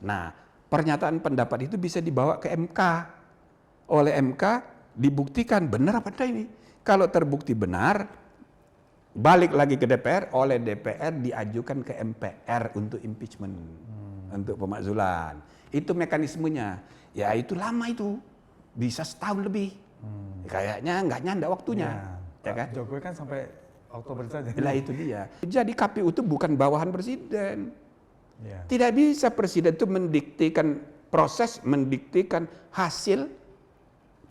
Nah, pernyataan pendapat itu bisa dibawa ke MK. Oleh MK dibuktikan benar apa tidak ini. Kalau terbukti benar, balik lagi ke DPR, oleh DPR diajukan ke MPR untuk impeachment, untuk pemakzulan. Itu mekanismenya. Ya itu lama itu, bisa setahun lebih. Kayaknya nggak nyanda waktunya. Ya kan? Jokowi kan sampai Oktober saja. Lah itu dia. Jadi KPU itu bukan bawahan presiden. Ya. Tidak bisa presiden itu mendiktikan proses, mendiktikan hasil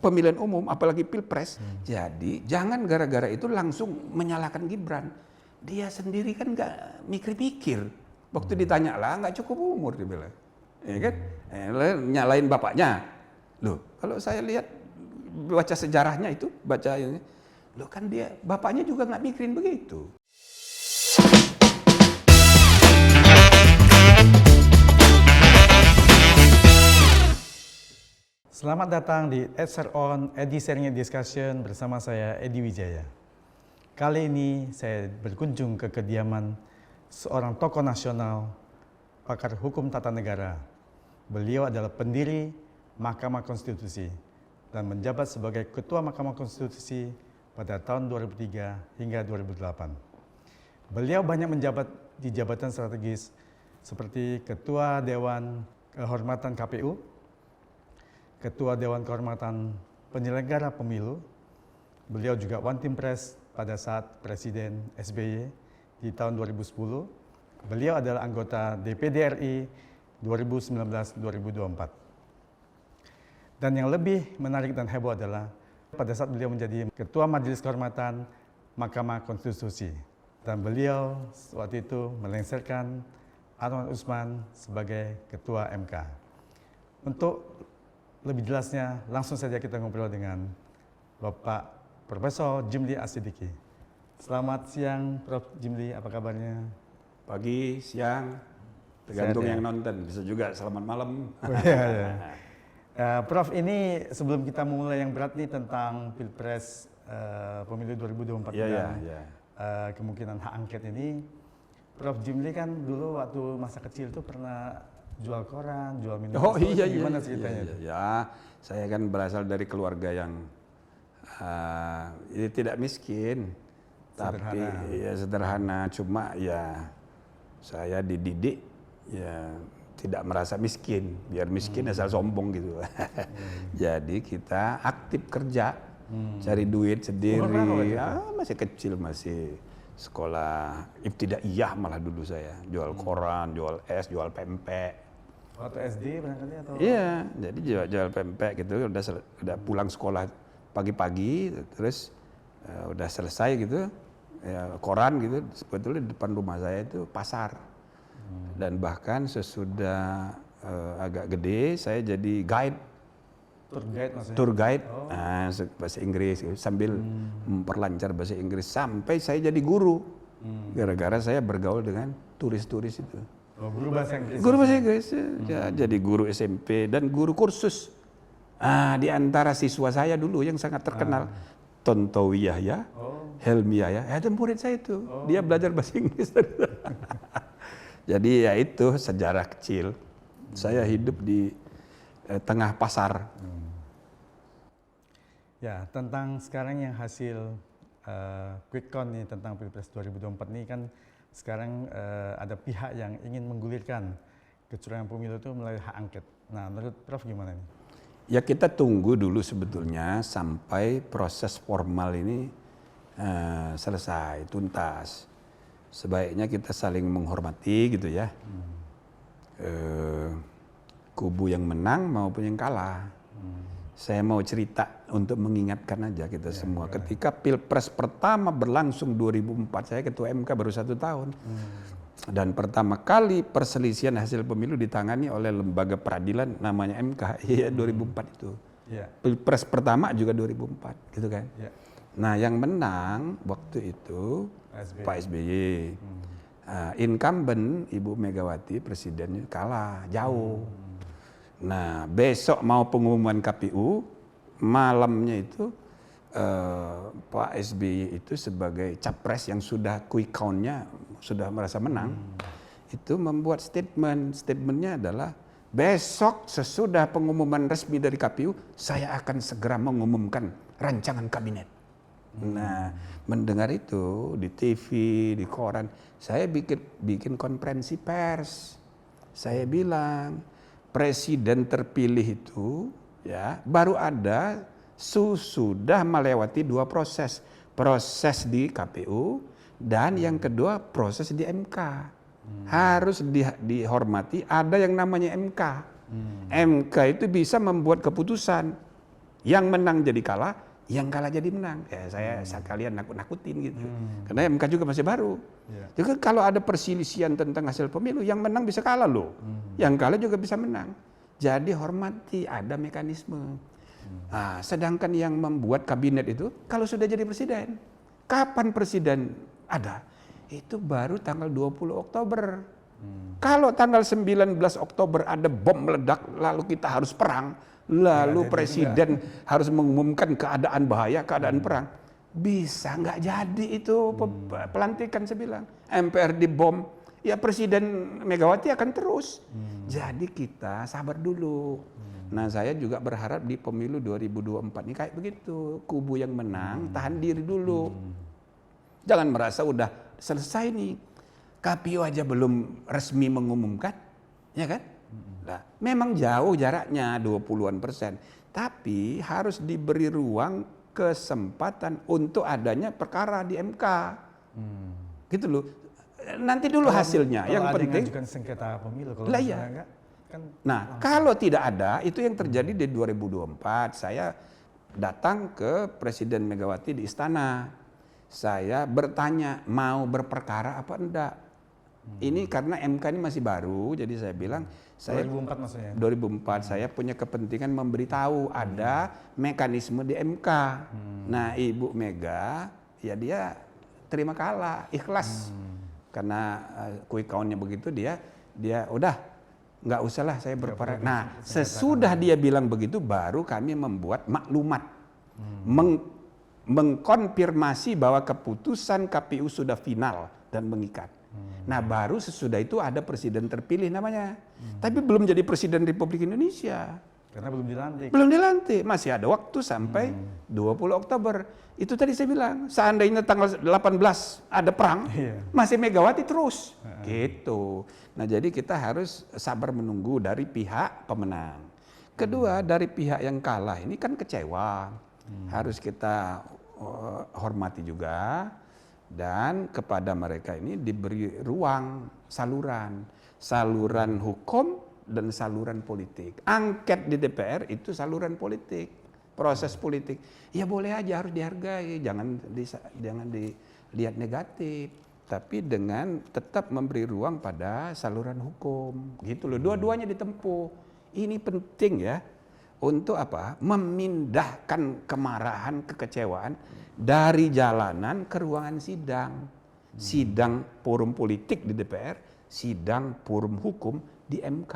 pemilihan umum, apalagi pilpres. Jadi jangan gara-gara itu langsung menyalahkan Gibran. Dia sendiri kan nggak mikir-mikir. Waktu ditanya lah nggak cukup umur dia bilang, ya kan? Nyalain bapaknya. Loh, kalau saya lihat baca sejarahnya itu, baca ini, loh kan dia bapaknya juga nggak mikirin begitu. Selamat datang di EdSerOn Edi Sharing Discussion bersama saya Edi Wijaya. Kali ini saya berkunjung ke kediaman seorang tokoh nasional, pakar hukum tata negara. Beliau adalah pendiri Mahkamah Konstitusi dan menjabat sebagai Ketua Mahkamah Konstitusi pada tahun 2003 hingga 2008. Beliau banyak menjabat di jabatan strategis seperti Ketua Dewan Kehormatan KPU, Ketua Dewan Kehormatan Penyelenggara Pemilu. Beliau juga One Team Press pada saat Presiden SBY di tahun 2010. Beliau adalah anggota DPD RI 2019-2024. Dan yang lebih menarik dan heboh adalah pada saat beliau menjadi Ketua Majelis Kehormatan Mahkamah Konstitusi. Dan beliau waktu itu melengsarkan Anwar Usman sebagai Ketua MK. Untuk lebih jelasnya, langsung saja kita ngobrol dengan Bapak Profesor Jimli Asidiki. Selamat siang, Prof. Jimli, apa kabarnya? Pagi, siang, tergantung yang nonton. Bisa juga selamat malam. Oh, iya. Prof, ini sebelum kita mulai yang berat nih tentang Pilpres Pemilu 2024 dan kemungkinan hak angket ini, Prof. Jimli kan dulu waktu masa kecil tuh pernah jual koran, jual minuman. Oh iya, gimana ceritanya? Iya. Saya kan berasal dari keluarga yang tidak miskin, Sederhana. tapi ya sederhana. Cuma ya saya dididik ya tidak merasa miskin, biar miskin asal sombong gitu. Jadi kita aktif kerja, cari duit sendiri. Masih kecil, masih sekolah ibtidaiyah malah dulu saya. Jual koran, jual es, jual pempek. Waktu SD barangkali atau? Iya, jadi jual pempek gitu. Udah pulang sekolah pagi-pagi, terus udah selesai gitu, ya, koran gitu. Sebetulnya di depan rumah saya itu pasar. Dan bahkan sesudah agak gede, saya jadi guide. Tour guide maksudnya? Tour guide, bahasa Inggris gitu, sambil memperlancar bahasa Inggris sampai saya jadi guru. Gara-gara saya bergaul dengan turis-turis itu. Oh, guru bahasa Inggris. Guru bahasa Inggris, ya, jadi guru SMP dan guru kursus. Di antara siswa saya dulu yang sangat terkenal, Tontowi Yahya, Helmi Yahya, itu murid saya itu. Dia belajar bahasa Inggris. Jadi ya itu sejarah kecil. Saya hidup di tengah pasar. Ya, tentang sekarang yang hasil quick count nih tentang Pilpres 2024 ini kan sekarang ada pihak yang ingin menggulirkan kecurangan pemilu itu melalui hak angket. Nah, menurut Prof gimana nih? Ya kita tunggu dulu sebetulnya sampai proses formal ini selesai, tuntas. Sebaiknya kita saling menghormati gitu ya. Kubu yang menang maupun yang kalah. Saya mau cerita untuk mengingatkan aja kita semua. Ketika Pilpres pertama berlangsung 2004, saya ketua MK baru 1 tahun. Dan pertama kali perselisihan hasil pemilu ditangani oleh lembaga peradilan namanya MK, 2004 itu. Pilpres pertama juga 2004, gitu kan. Nah yang menang waktu itu Pak SBY. Incumbent Ibu Megawati presidennya kalah jauh. Nah besok mau pengumuman KPU, malamnya itu Pak SBY itu sebagai capres yang sudah quick count-nya sudah merasa menang, itu membuat statementnya adalah Besok sesudah pengumuman resmi dari KPU, saya akan segera mengumumkan rancangan kabinet. Nah, mendengar itu di TV, di koran, saya bikin konferensi pers. Saya bilang, presiden terpilih itu ya baru ada sudah melewati 2 proses. Proses di KPU dan yang kedua proses di MK. Harus dihormati, ada yang namanya MK. MK itu bisa membuat keputusan. Yang menang jadi kalah, yang kalah jadi menang. Ya, saya sekalian nakut-nakutin gitu. Karena MK juga masih baru. Jadi kalau ada perselisihan tentang hasil pemilu, yang menang bisa kalah loh. Yang kalah juga bisa menang. Jadi hormati, ada mekanisme. Nah, sedangkan yang membuat kabinet itu, kalau sudah jadi presiden, kapan presiden ada? Itu baru tanggal 20 Oktober. Kalau tanggal 19 Oktober ada bom meledak, lalu kita harus perang, lalu presiden harus mengumumkan keadaan bahaya, keadaan perang. Bisa nggak jadi itu pelantikan, saya bilang. MPR dibom, ya Presiden Megawati akan terus. Jadi kita sabar dulu. Nah, saya juga berharap di pemilu 2024 ini kayak begitu. Kubu yang menang, tahan diri dulu. Jangan merasa udah selesai nih. KPU aja belum resmi mengumumkan, ya kan? Nah, memang jauh jaraknya 20-an%. Tapi harus diberi ruang kesempatan untuk adanya perkara di MK. Gitu loh. Nanti dulu hasilnya. Yang penting mengajukan sengketa pemilu kalau iya. enggak kan. Nah, kalau tidak ada, itu yang terjadi di 2024. Saya datang ke Presiden Megawati di istana. Saya bertanya, mau berperkara apa enggak? Ini karena MK ini masih baru, jadi saya bilang, 2004 maksudnya? 2004, saya punya kepentingan memberitahu ada mekanisme di MK. Nah, Ibu Mega, ya dia terima kalah, ikhlas. Karena quick count-nya begitu, dia udah, nggak usahlah saya berperkara. Nah, sesudah dia bilang begitu, baru kami membuat maklumat. Mengkonfirmasi bahwa keputusan KPU sudah final dan mengikat. Nah, baru sesudah itu ada presiden terpilih namanya. Tapi belum jadi presiden Republik Indonesia. Karena belum dilantik. Belum dilantik, masih ada waktu sampai 20 Oktober. Itu tadi saya bilang, seandainya tanggal 18 ada perang, masih Megawati terus. Gitu. Nah, jadi kita harus sabar menunggu dari pihak pemenang. Kedua, dari pihak yang kalah ini kan kecewa. Harus kita hormati juga, dan kepada mereka ini diberi ruang saluran hukum dan saluran politik. Angket di DPR itu saluran politik, proses politik. Ya boleh aja, harus dihargai, jangan dilihat negatif, tapi dengan tetap memberi ruang pada saluran hukum. Gitu loh, dua-duanya ditempuh. Ini penting ya. Untuk apa? Memindahkan kemarahan, kekecewaan dari jalanan ke ruangan sidang. Sidang forum politik di DPR, sidang forum hukum di MK.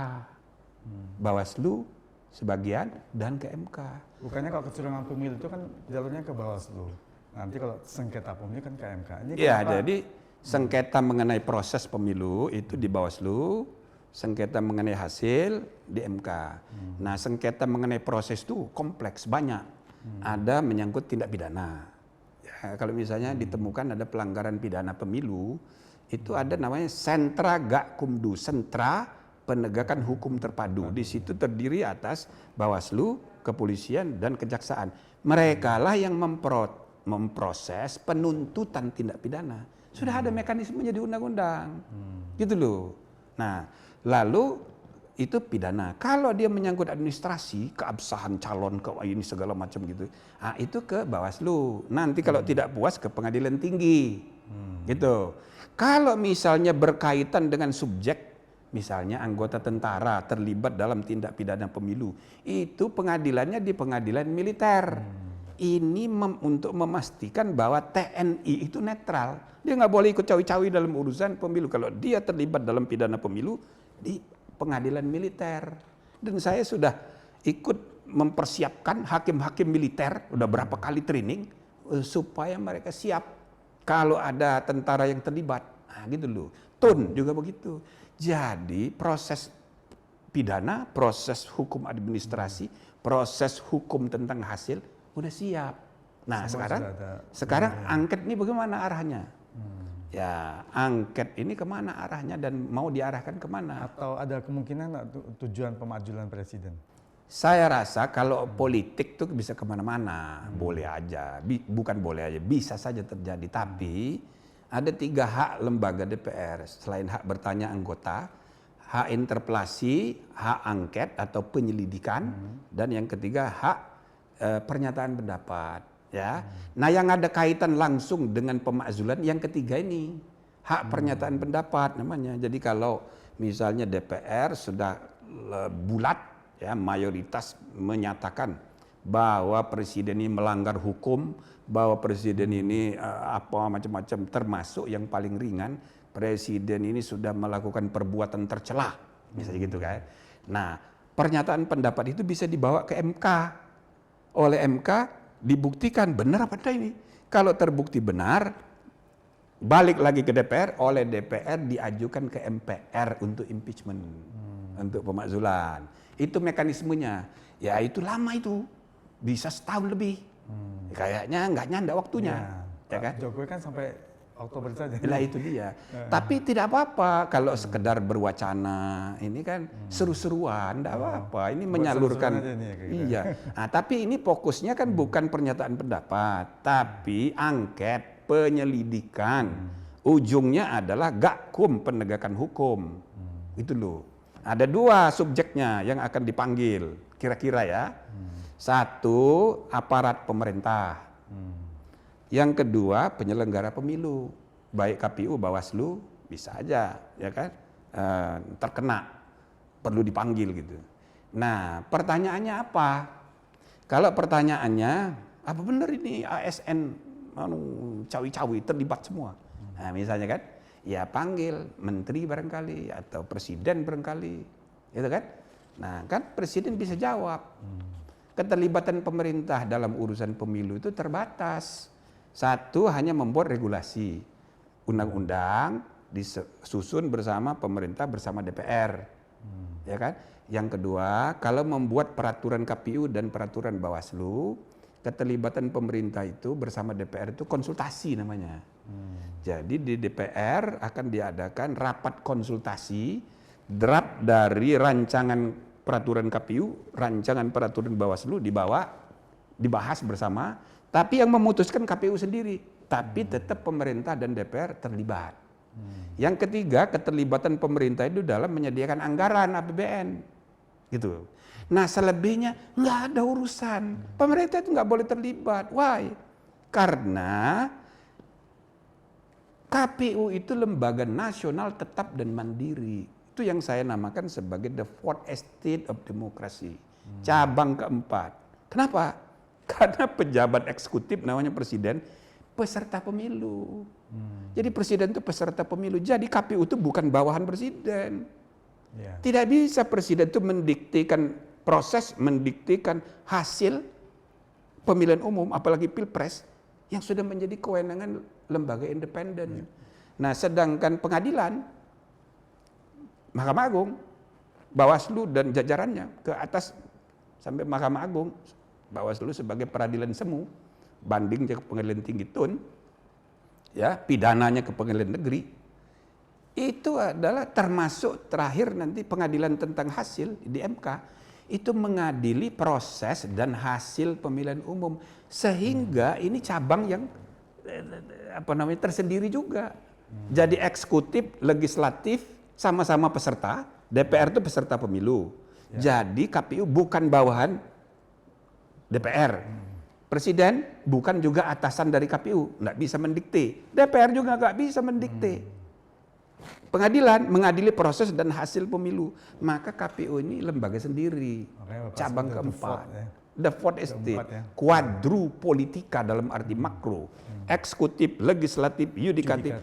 Bawaslu sebagian dan ke MK. Bukannya kalau kecurangan pemilu itu kan jalurnya ke Bawaslu. Nanti kalau sengketa pemilu kan ke MK. Iya, jadi sengketa mengenai proses pemilu itu di Bawaslu. Sengketa mengenai hasil di MK. Nah, sengketa mengenai proses itu kompleks, banyak. Ada menyangkut tindak pidana. Ya, kalau misalnya ditemukan ada pelanggaran pidana pemilu, itu ada namanya Sentra Gakumdu, Sentra Penegakan Hukum Terpadu. Di situ terdiri atas Bawaslu, Kepolisian, dan Kejaksaan. Mereka lah yang memproses penuntutan tindak pidana. Sudah ada mekanismenya di undang-undang. Gitu loh. Nah, lalu itu pidana. Kalau dia menyangkut administrasi, keabsahan calon, ini segala macam gitu, nah itu ke Bawaslu. Nanti kalau tidak puas ke Pengadilan Tinggi, gitu. Kalau misalnya berkaitan dengan subjek, misalnya anggota tentara terlibat dalam tindak pidana pemilu, itu pengadilannya di pengadilan militer. Ini untuk memastikan bahwa TNI itu netral. Dia nggak boleh ikut cawi-cawi dalam urusan pemilu. Kalau dia terlibat dalam pidana pemilu, di pengadilan militer. Dan saya sudah ikut mempersiapkan hakim-hakim militer, udah berapa kali training, supaya mereka siap kalau ada tentara yang terlibat. Nah gitu loh. TUN juga begitu. Jadi proses pidana, proses hukum administrasi, proses hukum tentang hasil udah siap. Nah, sekarang angket ini bagaimana arahnya? Ya, angket ini kemana arahnya dan mau diarahkan kemana? Atau ada kemungkinan tujuan pemajulan presiden? Saya rasa kalau politik tuh bisa kemana-mana, boleh aja, bukan boleh aja, bisa saja terjadi. Tapi ada 3 hak lembaga DPR selain hak bertanya anggota, hak interpelasi, hak angket atau penyelidikan, dan yang ketiga hak pernyataan pendapat. Ya, nah yang ada kaitan langsung dengan pemakzulan yang ketiga ini hak pernyataan pendapat namanya. Jadi kalau misalnya DPR sudah bulat, ya mayoritas menyatakan bahwa presiden ini melanggar hukum, bahwa presiden ini apa macam-macam, termasuk yang paling ringan presiden ini sudah melakukan perbuatan tercela, misalnya gitu kan. Nah, pernyataan pendapat itu bisa dibawa ke MK. Oleh MK dibuktikan benar apa tidak ini. Kalau terbukti benar, balik lagi ke DPR, oleh DPR diajukan ke MPR untuk impeachment, untuk pemakzulan. Itu mekanismenya. Ya itu lama itu, bisa setahun lebih. Kayaknya nggak nyanda waktunya. Ya kan? Jokowi kan sampai Oktober saja. Lah itu dia. Tapi tidak apa-apa kalau sekedar berwacana, ini kan seru-seruan, tidak apa-apa. Ini menyalurkan. Iya. Nah, tapi ini fokusnya kan bukan pernyataan pendapat, tapi angket, penyelidikan. Ujungnya adalah gakum, penegakan hukum. Itu loh. Ada 2 subjeknya yang akan dipanggil, kira-kira ya. 1, aparat pemerintah. Yang kedua, penyelenggara pemilu, baik KPU, Bawaslu, bisa aja, ya kan, terkena, perlu dipanggil gitu. Nah, pertanyaannya apa? Kalau pertanyaannya, apa benar ini ASN cawi-cawi terlibat semua? Nah, misalnya kan, ya panggil menteri barangkali atau presiden barangkali, gitu kan? Nah, kan presiden bisa jawab. Keterlibatan pemerintah dalam urusan pemilu itu terbatas. 1, hanya membuat regulasi, undang-undang disusun bersama pemerintah bersama DPR, ya kan? Yang kedua, kalau membuat peraturan KPU dan peraturan Bawaslu, keterlibatan pemerintah itu bersama DPR itu konsultasi namanya. Jadi di DPR akan diadakan rapat konsultasi, draft dari rancangan peraturan KPU, rancangan peraturan Bawaslu dibahas bersama. Tapi yang memutuskan KPU sendiri, tapi tetap pemerintah dan DPR terlibat. Yang ketiga, keterlibatan pemerintah itu dalam menyediakan anggaran APBN, gitu. Nah, selebihnya nggak ada urusan. Pemerintah itu nggak boleh terlibat. Why? Karena KPU itu lembaga nasional tetap dan mandiri. Itu yang saya namakan sebagai the fourth estate of democracy, cabang keempat. Kenapa? Karena pejabat eksekutif namanya presiden, peserta pemilu. Jadi presiden itu peserta pemilu. Jadi KPU itu bukan bawahan presiden. Tidak bisa presiden itu mendiktikan proses, mendiktikan hasil pemilihan umum, apalagi pilpres, yang sudah menjadi kewenangan lembaga independen. Nah, sedangkan pengadilan, Mahkamah Agung, Bawaslu dan jajarannya ke atas sampai Mahkamah Agung, Bawaslu sebagai peradilan semu, bandingnya ke pengadilan tinggi TUN, ya pidananya ke pengadilan negeri, itu adalah termasuk terakhir nanti pengadilan tentang hasil di MK, itu mengadili proses dan hasil pemilihan umum, sehingga ini cabang yang tersendiri juga. Jadi eksekutif, legislatif sama-sama peserta, DPR itu peserta pemilu. Jadi KPU bukan bawahan DPR. Presiden bukan juga atasan dari KPU, nggak bisa mendikte. DPR juga nggak bisa mendikte. Pengadilan mengadili proses dan hasil pemilu. Maka KPU ini lembaga sendiri, cabang keempat. The fourth estate, quadrupolitika dalam arti makro, eksekutif, legislatif, yudikatif,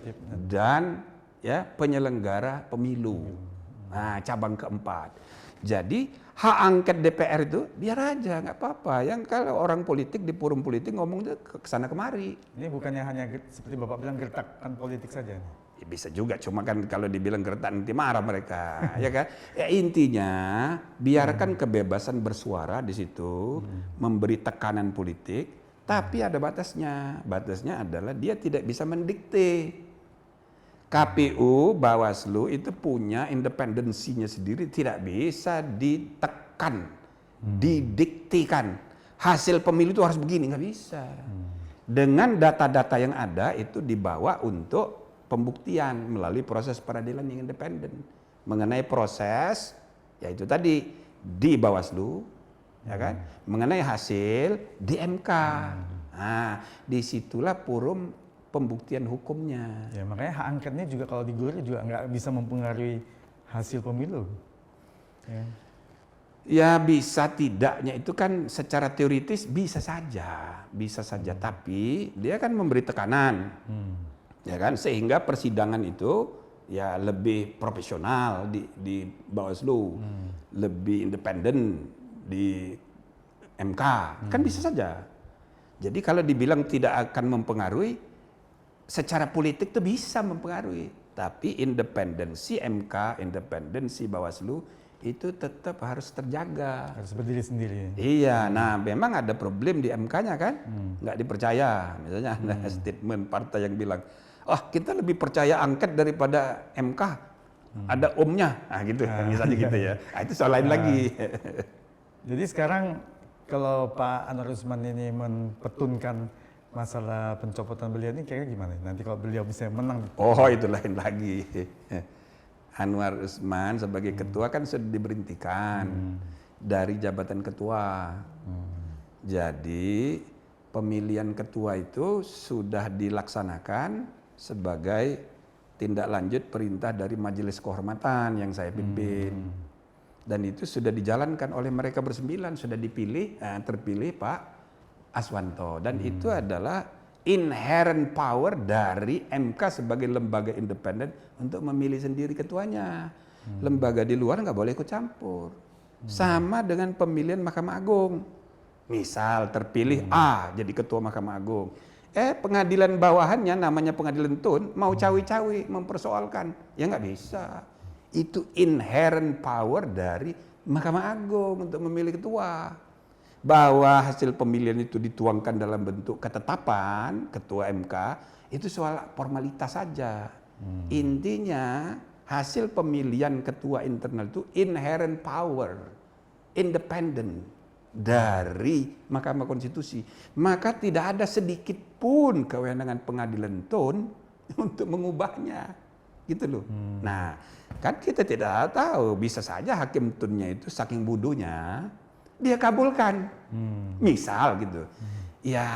dan ya penyelenggara pemilu. Nah, cabang keempat. Jadi hak angket DPR itu biar aja, nggak apa-apa. Yang kalau orang politik di forum politik ngomong ke sana kemari. Ini bukannya hanya seperti Bapak bilang gertakan politik saja. Ya bisa juga, cuma kan kalau dibilang gertak nanti marah mereka, ya kan? Ya intinya biarkan kebebasan bersuara di situ, memberi tekanan politik, tapi ada batasnya. Batasnya adalah dia tidak bisa mendikte. KPU, Bawaslu itu punya independensinya sendiri, tidak bisa ditekan, didiktikan. Hasil pemilu itu harus begini, nggak bisa. Dengan data-data yang ada itu dibawa untuk pembuktian melalui proses peradilan yang independen mengenai proses, yaitu tadi di Bawaslu, ya kan? Mengenai hasil di MK. Nah, disitulah forum pembuktian hukumnya. Ya makanya hak angketnya juga kalau digugat juga nggak bisa mempengaruhi hasil pemilu. Ya. Ya bisa tidaknya itu kan secara teoritis bisa saja, tapi dia kan memberi tekanan. Ya kan, sehingga persidangan itu ya lebih profesional di Bawaslu, lebih independen di MK, kan bisa saja. Jadi kalau dibilang tidak akan mempengaruhi, secara politik itu bisa mempengaruhi, tapi independensi MK, independensi Bawaslu itu tetap harus terjaga. Harus berdiri sendiri. Iya, nah memang ada problem di MK-nya kan, nggak dipercaya. Misalnya ada statement partai yang bilang, kita lebih percaya angket daripada MK. Ada omnya, gitu, misalnya gitu ya. Nah, itu soal lain lagi. Jadi sekarang kalau Pak Anwar Usman ini mempertunkan masalah pencopotan beliau ini kira-kira gimana? Nanti kalau beliau bisa menang. Oh, itu lain lagi. Anwar Usman sebagai ketua kan sudah diberhentikan dari jabatan ketua. Jadi pemilihan ketua itu sudah dilaksanakan sebagai tindak lanjut perintah dari Majelis Kehormatan yang saya pimpin. Dan itu sudah dijalankan oleh mereka bersembilan, sudah dipilih, terpilih Pak Aswanto. Dan itu adalah inherent power dari MK sebagai lembaga independen untuk memilih sendiri ketuanya. Lembaga di luar nggak boleh ikut campur. Sama dengan pemilihan Mahkamah Agung. Misal terpilih A jadi ketua Mahkamah Agung. Pengadilan bawahannya namanya pengadilan tun mau cawi-cawi mempersoalkan, ya nggak bisa. Itu inherent power dari Mahkamah Agung untuk memilih ketua. Bahwa hasil pemilihan itu dituangkan dalam bentuk ketetapan ketua MK itu soal formalitas saja. Intinya hasil pemilihan ketua internal itu inherent power, independent dari Mahkamah Konstitusi. Maka tidak ada sedikit pun kewenangan pengadilan tun untuk mengubahnya. Gitu loh. Nah, kan kita tidak tahu, bisa saja hakim tunnya itu saking bodohnya dia kabulkan. Misal gitu. Ya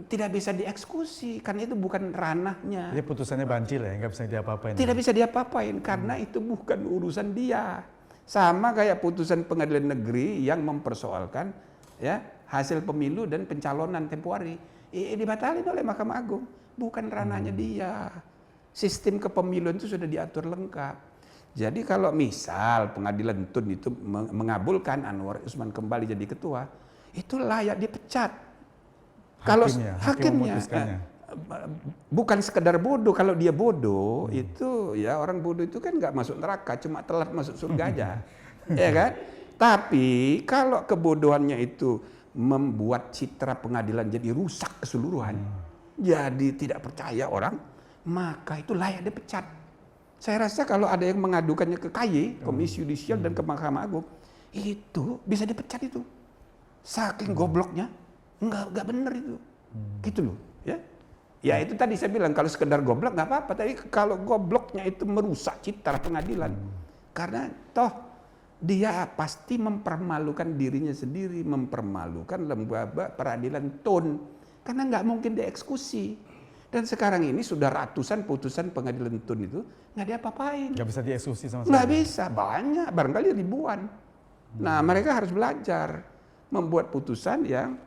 tidak bisa dieksekusi karena itu bukan ranahnya. Jadi putusannya bancil ya, nggak bisa diapa-apain. Tidak bisa diapa-apain karena itu bukan urusan dia. Sama kayak putusan pengadilan negeri yang mempersoalkan ya hasil pemilu dan pencalonan tempohari. Dibatalin oleh Mahkamah Agung, bukan ranahnya dia. Sistem kepemiluan itu sudah diatur lengkap. Jadi kalau misal pengadilan tun itu mengabulkan Anwar Usman kembali jadi ketua, itu layak dipecat. Kalau hakimnya bukan sekedar bodoh, kalau dia bodoh itu ya orang bodoh itu kan nggak masuk neraka, cuma telat masuk surga aja, ya kan? Tapi kalau kebodohannya itu membuat citra pengadilan jadi rusak keseluruhan, jadi tidak percaya orang, maka itu layak dipecat. Saya rasa kalau ada yang mengadukannya ke KY, Komisi Yudisial dan ke Mahkamah Agung, itu bisa dipecat itu. Saking gobloknya, nggak benar itu, gitu loh, ya. Ya itu tadi saya bilang kalau sekedar goblok nggak apa-apa, tapi kalau gobloknya itu merusak citra pengadilan, karena toh dia pasti mempermalukan dirinya sendiri, mempermalukan lembaga peradilan tun, karena nggak mungkin dieksekusi. Dan sekarang ini sudah ratusan putusan pengadilan tun itu nggak diapa-apain. Nggak bisa dieksekusi sama sekali. Nggak bisa, banyak, barangkali ribuan. Nah mereka harus belajar membuat putusan yang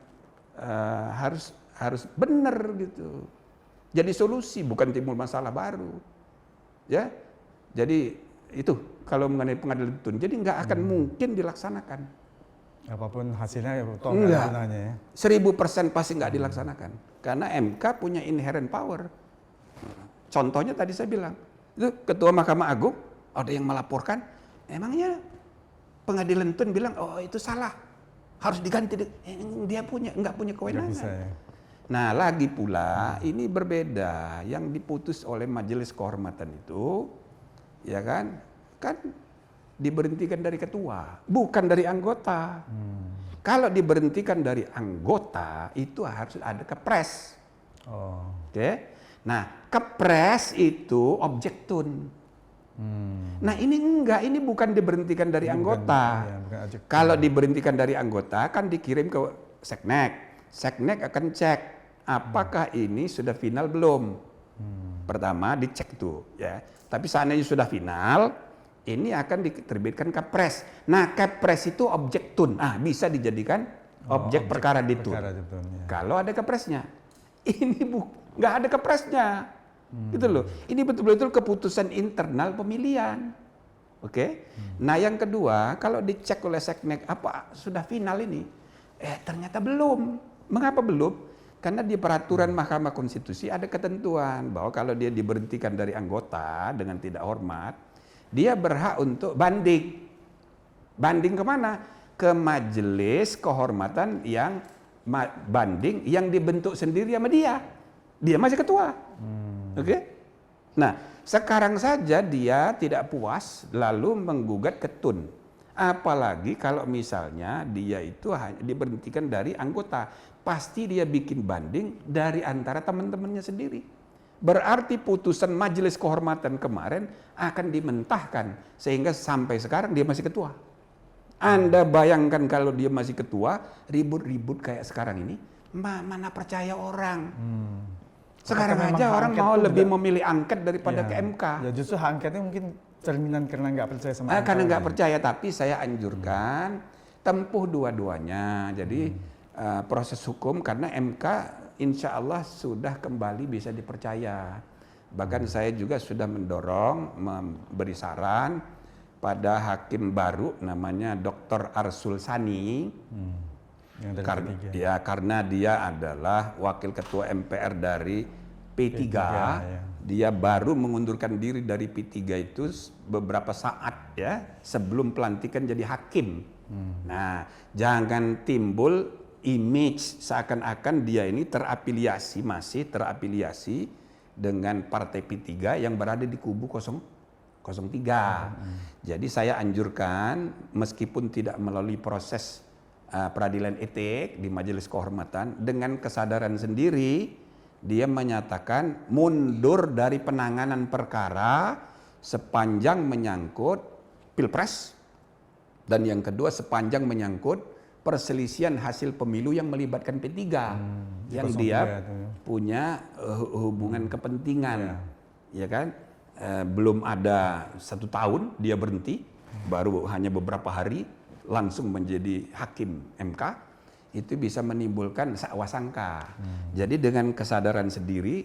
harus benar gitu. Jadi solusi, bukan timbul masalah baru. Ya, jadi itu kalau mengenai pengadilan tun, jadi nggak akan mungkin dilaksanakan. Apapun hasilnya, toh nggak ada gunanya ya. 1000% pasti nggak dilaksanakan, karena MK punya inherent power. Contohnya tadi saya bilang, itu Ketua Mahkamah Agung ada yang melaporkan, emangnya Pengadilan Tun bilang, oh itu salah, harus diganti. Dia nggak punya kewenangan. Bisa, ya. Nah lagi pula ini berbeda, yang diputus oleh Majelis Kehormatan itu, ya kan diberhentikan dari ketua, bukan dari anggota. Kalau diberhentikan dari anggota itu harus ada kepres. Oke. Nah, kepres itu objek tun. Nah, ini enggak, ini bukan diberhentikan dari anggota. Bukan Kalau diberhentikan dari anggota kan dikirim ke Seknek. Seknek akan cek apakah ini sudah final belum. Pertama dicek tuh, ya. Tapi seandainya sudah final, ini akan diterbitkan kepres. Nah, kepres itu objek tun. Bisa dijadikan objek perkara ditun. Ya. Kalau ada kepresnya. Ini nggak ada kepresnya. Gitu loh. Ini betul-betul keputusan internal pemilihan. Oke. Nah, yang kedua, kalau dicek oleh Seknek apa sudah final ini? Ternyata belum. Mengapa belum? Karena di peraturan Mahkamah Konstitusi ada ketentuan bahwa kalau dia diberhentikan dari anggota dengan tidak hormat, dia berhak untuk banding. Banding kemana? Ke Majelis Kehormatan yang banding yang dibentuk sendiri sama dia. Dia masih ketua. Oke? Nah, sekarang saja dia tidak puas lalu menggugat ke Tun. Apalagi kalau misalnya dia itu hanya diberhentikan dari anggota. Pasti dia bikin banding dari antara teman-temannya sendiri. Berarti putusan Majelis Kehormatan kemarin akan dimentahkan. Sehingga sampai sekarang dia masih ketua. Anda bayangkan kalau dia masih ketua, ribut-ribut kayak sekarang ini, mana percaya orang. Sekarang aja orang mau lebih memilih angket daripada ke MK. Ya justru angketnya mungkin cerminan karena nggak percaya sama MK. Karena nggak percaya, tapi saya anjurkan tempuh dua-duanya. Jadi proses hukum karena MK insya Allah sudah kembali bisa dipercaya. Bahkan saya juga sudah mendorong, memberi saran pada hakim baru namanya Dr. Arsul Sani. Karena dia adalah wakil ketua MPR dari P3, ya. Dia baru mengundurkan diri dari P3 itu beberapa saat ya sebelum pelantikan jadi hakim. Nah, jangan timbul image seakan-akan dia ini masih terafiliasi dengan partai P3 yang berada di kubu 03. Jadi saya anjurkan meskipun tidak melalui proses peradilan etik di Majelis Kehormatan, dengan kesadaran sendiri dia menyatakan mundur dari penanganan perkara sepanjang menyangkut Pilpres, dan yang kedua sepanjang menyangkut perselisihan hasil pemilu yang melibatkan P3 yang dia punya hubungan kepentingan, ya kan? Belum ada 1 tahun dia berhenti, baru hanya beberapa hari langsung menjadi hakim MK, itu bisa menimbulkan sakwasangka. Jadi dengan kesadaran sendiri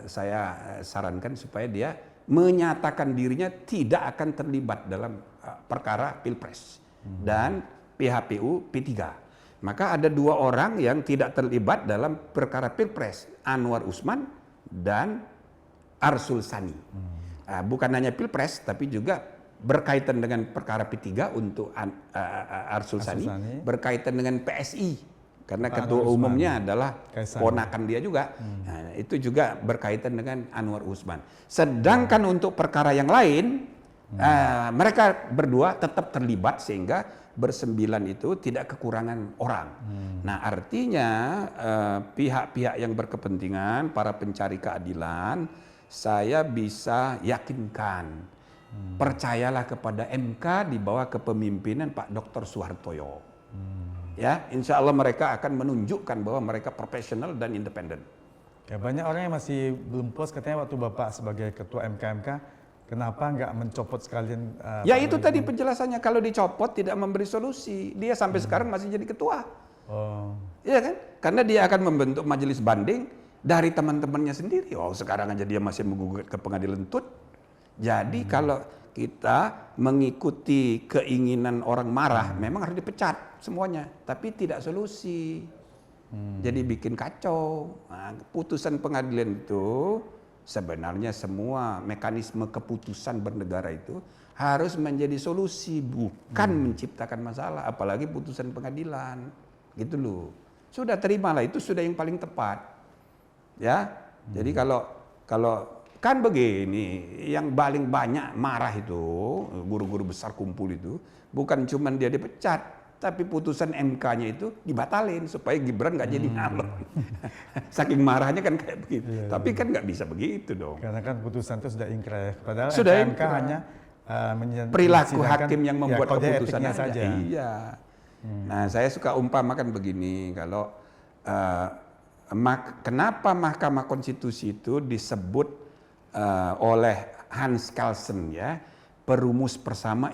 saya sarankan supaya dia menyatakan dirinya tidak akan terlibat dalam perkara Pilpres dan PHPU P3. Maka ada 2 orang yang tidak terlibat dalam perkara Pilpres, Anwar Usman dan Arsul Sani. Bukan hanya Pilpres tapi juga berkaitan dengan perkara P3 untuk Arsul Sani, berkaitan dengan PSI karena ketua umumnya adalah ponakan dia juga. Nah, itu juga berkaitan dengan Anwar Usman. Sedangkan untuk perkara yang lain mereka berdua tetap terlibat sehingga bersembilan itu tidak kekurangan orang. Nah, artinya pihak-pihak yang berkepentingan, para pencari keadilan, saya bisa yakinkan, percayalah kepada MK di bawah kepemimpinan Pak Dr. Soehartoyo. Ya, insya Allah mereka akan menunjukkan bahwa mereka profesional dan independen. Ya, banyak orang yang masih belum puas katanya waktu Bapak sebagai ketua MK, kenapa nggak mencopot sekalian? Ya itu tadi penjelasannya, kalau dicopot tidak memberi solusi, dia sampai sekarang masih jadi ketua. Iya kan? Karena dia akan membentuk majelis banding dari teman-temannya sendiri. Sekarang aja dia masih menggugat ke pengadilan Tun. Jadi kalau kita mengikuti keinginan orang marah, memang harus dipecat semuanya, tapi tidak solusi. Jadi bikin kacau. Nah, putusan pengadilan itu Sebenarnya semua mekanisme keputusan bernegara itu harus menjadi solusi, bukan menciptakan masalah, apalagi putusan pengadilan. Gitu loh. Sudah terimalah, itu sudah yang paling tepat. Ya. Jadi kalau kan begini, yang paling banyak marah itu guru-guru besar kumpul itu bukan cuma dia dipecat, tapi putusan MK-nya itu dibatalin supaya Gibran nggak jadi nyalon. Saking marahnya kan kayak begitu. Iya, Tapi kan nggak bisa begitu dong. Karena kan putusan itu sudah inkrah, padahal Sudah MK inkrah. hanya perilaku menyidangkan, hakim yang membuat kode keputusan etiknya saja. Iya. Nah, saya suka umpamakan begini, kalau kenapa Mahkamah Konstitusi itu disebut oleh Hans Kelsen, ya, perumus pertama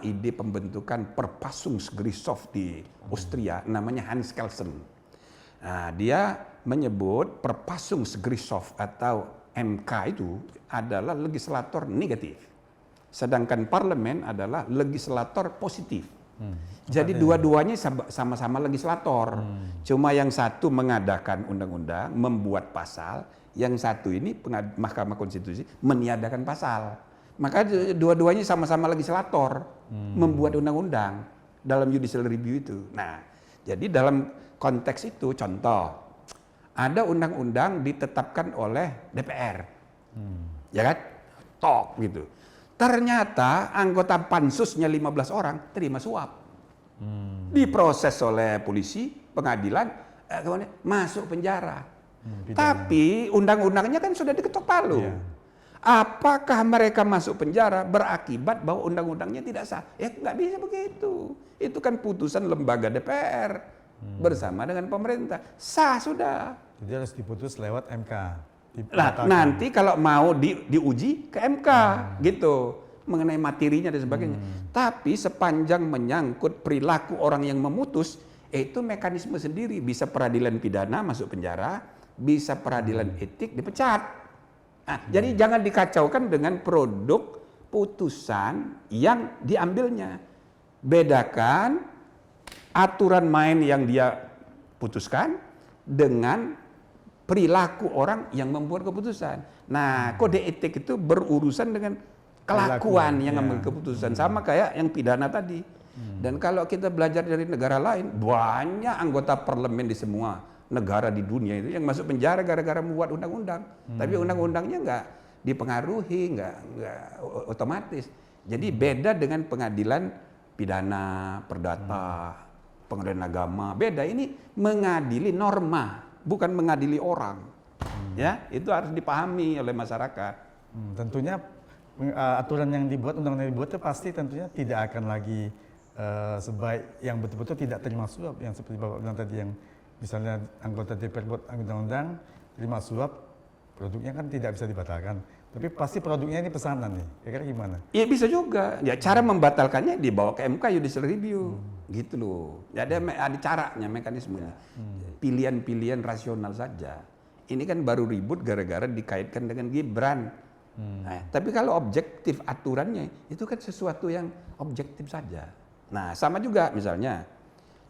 ide pembentukan Verfassungsgerichtshof di Austria, namanya Hans Kelsen. Nah, dia menyebut Verfassungsgerichtshof atau MK itu adalah legislator negatif, sedangkan parlemen adalah legislator positif. Jadi dua-duanya sama-sama legislator. Cuma yang satu mengadakan undang-undang, membuat pasal, yang satu ini Mahkamah Konstitusi meniadakan pasal. Maka dua-duanya sama-sama legislator, membuat undang-undang dalam judicial review itu. Nah, jadi dalam konteks itu, contoh, ada undang-undang ditetapkan oleh DPR, ya kan? Tok gitu. Ternyata anggota pansusnya 15 orang terima suap. Diproses oleh polisi, pengadilan, kemudian masuk penjara. Tapi undang-undangnya kan sudah diketok palu. Iya. Apakah mereka masuk penjara berakibat bahwa undang-undangnya tidak sah? Ya nggak bisa begitu. Itu kan putusan lembaga DPR bersama dengan pemerintah. Sah sudah. Jadi harus diputus lewat MK. Nah, nanti kalau mau diuji ke MK gitu mengenai materinya dan sebagainya. Tapi sepanjang menyangkut perilaku orang yang memutus, itu mekanisme sendiri. Bisa peradilan pidana masuk penjara, bisa peradilan etik dipecat. Nah, jadi jangan dikacaukan dengan produk putusan yang diambilnya. Bedakan aturan main yang dia putuskan dengan perilaku orang yang membuat keputusan. Nah, kode etik itu berurusan dengan kelakuan yang mengambil keputusan. Sama kayak yang pidana tadi. Dan kalau kita belajar dari negara lain, banyak anggota parlemen di semua negara di dunia itu yang masuk penjara gara-gara membuat undang-undang. Tapi undang-undangnya nggak dipengaruhi, nggak otomatis. Jadi beda dengan pengadilan pidana, perdata, pengadilan agama. Beda, ini mengadili norma, bukan mengadili orang. Ya, itu harus dipahami oleh masyarakat. Tentunya aturan yang dibuat, undang-undang yang dibuat itu pasti tentunya tidak akan lagi sebaik yang betul-betul tidak terima suap, yang seperti Bapak bilang tadi, yang misalnya anggota DPR buat undang-undang terima suap, produknya kan tidak bisa dibatalkan. Tapi pasti produknya ini pesanan nih, kira-kira gimana? Iya bisa juga. Ya cara membatalkannya dibawa ke MK judicial review, gitu loh. Ya ada caranya, mekanismenya. Pilihan-pilihan rasional saja. Ini kan baru ribut gara-gara dikaitkan dengan Gibran. Nah, tapi kalau objektif aturannya itu kan sesuatu yang objektif saja. Nah, sama juga misalnya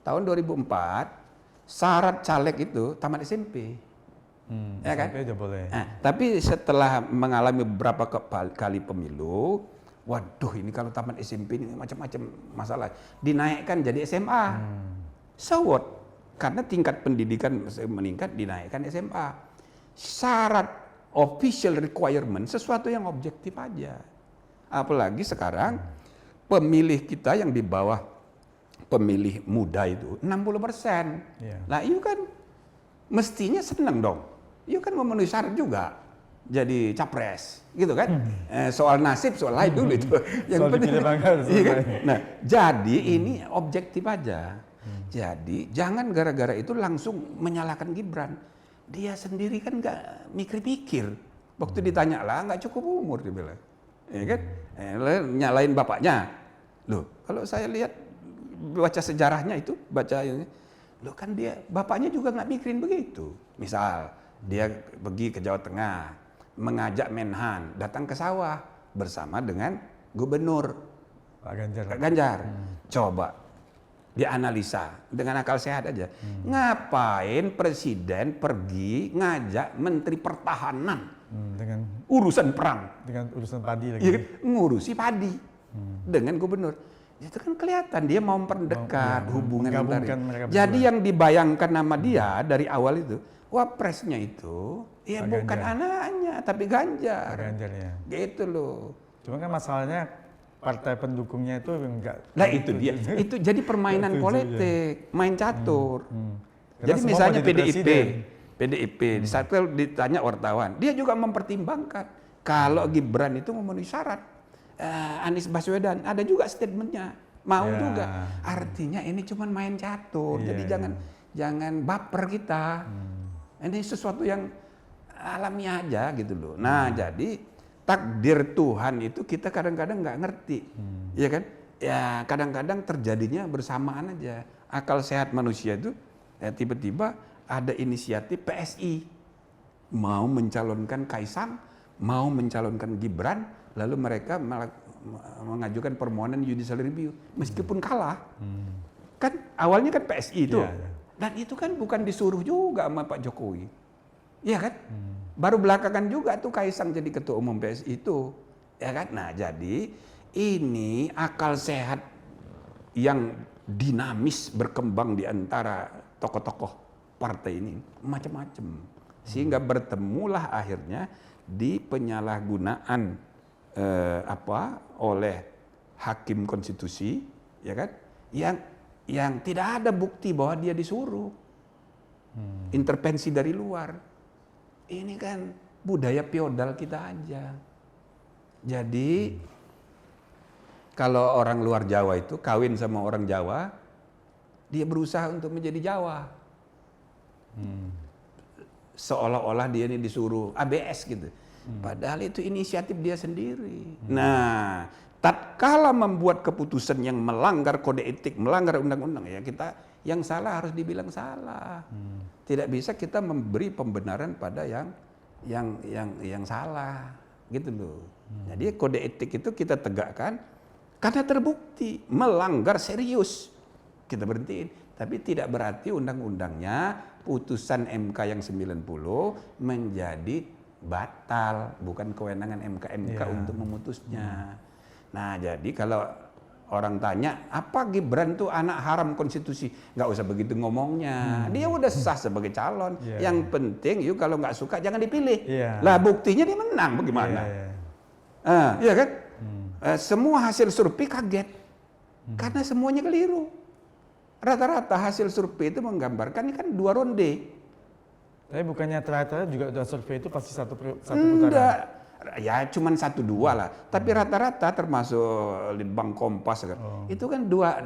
tahun 2004 syarat caleg itu tamat SMP. Ya kan? SMP aja boleh. Nah, tapi setelah mengalami beberapa kali pemilu, waduh ini kalau tamat SMP ini macam-macam masalah. Dinaikkan jadi SMA. So what? Karena tingkat pendidikan meningkat, dinaikkan SMA. Syarat official requirement sesuatu yang objektif aja. Apalagi sekarang pemilih kita yang di bawah pemilih muda itu 60%. Yeah. Nah, itu kan mestinya senang dong. Itu kan memenuhi syarat juga jadi capres, gitu kan? Soal nasib, soal lain dulu itu. Yang Soal penting, dipilih bangga, iya kan? Nah, jadi ini objektif aja. Jadi jangan gara-gara itu langsung menyalahkan Gibran. Dia sendiri kan nggak mikir-mikir. Waktu ditanya lah nggak cukup umur dia bilang, ya kan? Nyalain bapaknya. Loh, kalau saya lihat baca sejarahnya itu, baca ini, loh kan dia bapaknya juga nggak mikirin begitu. Misal dia pergi ke Jawa Tengah, mengajak Menhan datang ke sawah bersama dengan Gubernur Pak Ganjar. Pak Ganjar. Coba dianalisa dengan akal sehat aja. Ngapain presiden pergi ngajak menteri pertahanan Dengan Urusan perang. urusan padi lagi. Iya kan? Ngurusi padi dengan gubernur. Itu kan kelihatan dia mau memperdekat hubungan antara. menggabungkan mereka berdua. Jadi yang dibayangkan nama dia dari awal itu, wapresnya itu ya Pak bukan Ganjar. anaknya tapi Ganjar. Ganjar ya. Gitu loh. Cuma kan masalahnya partai pendukungnya itu enggak. Nah itu dia. Itu jadi permainan Itu politik, main catur. Karena Jadi semua misalnya mau jadi presiden. PDIP, di saat itu ditanya wartawan, dia juga mempertimbangkan kalau Gibran itu memenuhi syarat. Anies Baswedan ada juga statementnya, mau Ya. juga. Artinya ini cuma main catur, Iya, jadi iya. jangan baper kita. Ini sesuatu yang alamiah aja gitu loh. Nah jadi takdir Tuhan itu kita kadang-kadang nggak ngerti, ya kan? Ya kadang-kadang terjadinya bersamaan aja. Akal sehat manusia itu tiba-tiba ada inisiatif PSI mau mencalonkan Kaisang, mau mencalonkan Gibran, lalu mereka mengajukan permohonan judicial review meskipun kalah. Kan awalnya kan PSI itu. Iya, iya. Dan itu kan bukan disuruh juga sama Pak Jokowi. Iya kan? Baru belakangan juga tuh Kaisang jadi ketua umum PSI itu. Ya kan? Nah, jadi ini akal sehat yang dinamis berkembang di antara tokoh-tokoh partai ini macam-macam. Sehingga bertemulah akhirnya di penyalahgunaan oleh hakim konstitusi, ya kan? Yang tidak ada bukti bahwa dia disuruh. Intervensi dari luar. Ini kan budaya feodal kita aja. Jadi kalau orang luar Jawa itu kawin sama orang Jawa, dia berusaha untuk menjadi Jawa. Seolah-olah dia ini disuruh ABS gitu. Padahal itu inisiatif dia sendiri. Nah, tatkala membuat keputusan yang melanggar kode etik, melanggar undang-undang, ya kita yang salah harus dibilang salah. Tidak bisa kita memberi pembenaran pada yang salah, gitu loh. Jadi kode etik itu kita tegakkan karena terbukti melanggar serius. Kita berhentiin. Tapi tidak berarti undang-undangnya putusan MK yang 90 menjadi batal, bukan kewenangan MK untuk memutusnya. Nah, jadi kalau orang tanya, apa Gibran tuh anak haram konstitusi? Nggak usah begitu ngomongnya. Dia udah sah sebagai calon. Yang penting, yuk kalau nggak suka jangan dipilih. Lah buktinya dia menang, bagaimana? Iya kan? Semua hasil survei kaget. Karena semuanya keliru. Rata-rata hasil survei itu menggambarkan ini kan 2 ronde. Tapi bukannya terakhir juga udah survei itu pasti satu putaran? Enggak. Ya cuman 1-2 lah. Tapi rata-rata termasuk Litbang Kompas kan. Itu kan dua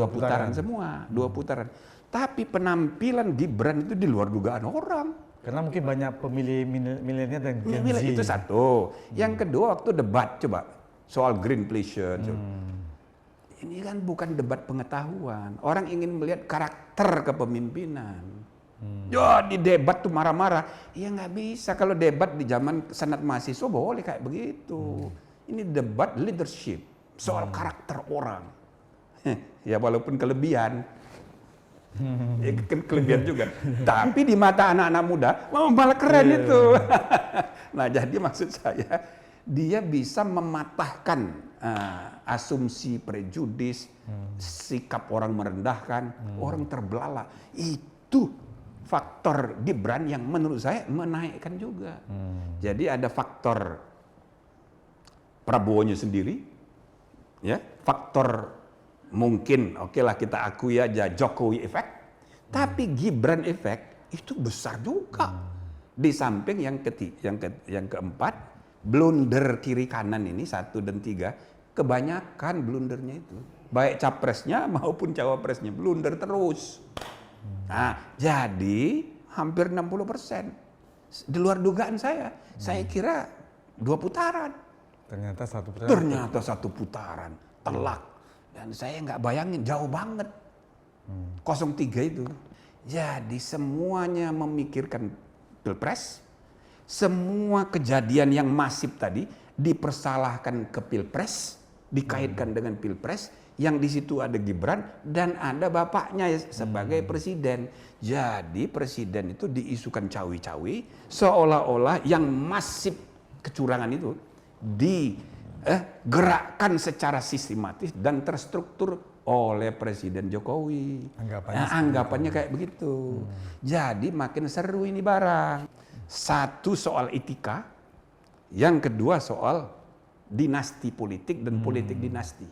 putaran semua. 2 putaran. Tapi penampilan Gibran itu di luar dugaan orang. Karena mungkin banyak pemilih milenial dan Gen Z. Itu satu. Yang kedua waktu debat coba. Soal green pleasure. Ini kan bukan debat pengetahuan. Orang ingin melihat karakter kepemimpinan. Ya di debat tuh marah-marah. Ya nggak bisa kalau debat di zaman senat mahasiswa boleh kayak begitu. Ini debat leadership soal karakter orang. Ya walaupun kelebihan. Ya kan kelebihan juga. Tapi di mata anak-anak muda malah keren itu. Nah jadi maksud saya dia bisa mematahkan asumsi, prejudis, sikap orang merendahkan, orang terbelalak. Itu faktor Gibran yang menurut saya menaikkan juga. Jadi ada faktor Prabowo-nya sendiri, ya, faktor mungkin oke lah kita akui aja Jokowi efek, tapi Gibran efek itu besar juga. Di samping yang keempat, blunder kiri kanan ini 1 dan 3, kebanyakan blundernya itu baik capresnya maupun cawapresnya blunder terus. Nah, jadi hampir 60%. Di luar dugaan saya kira 2 putaran. Ternyata 1 putaran. Ternyata 1 putaran, telak. Dan saya nggak bayangin, jauh banget. 03 itu. Jadi semuanya memikirkan pilpres, semua kejadian yang masif tadi dipersalahkan ke pilpres, dikaitkan dengan pilpres, Yang di situ ada Gibran dan ada bapaknya sebagai presiden. Jadi presiden itu diisukan cawi-cawi seolah-olah yang masif kecurangan itu digerakkan secara sistematis dan terstruktur oleh Presiden Jokowi. Anggapannya kayak begitu. Jadi makin seru ini barang. Satu soal etika, yang kedua soal dinasti politik dan politik dinasti.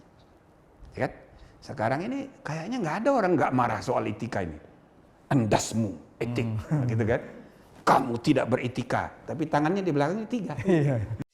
Ya kan? Sekarang ini kayaknya nggak ada orang nggak marah soal etika ini. Endasmu, etik, gitu kan? Kamu tidak beretika, tapi tangannya di belakangnya 3.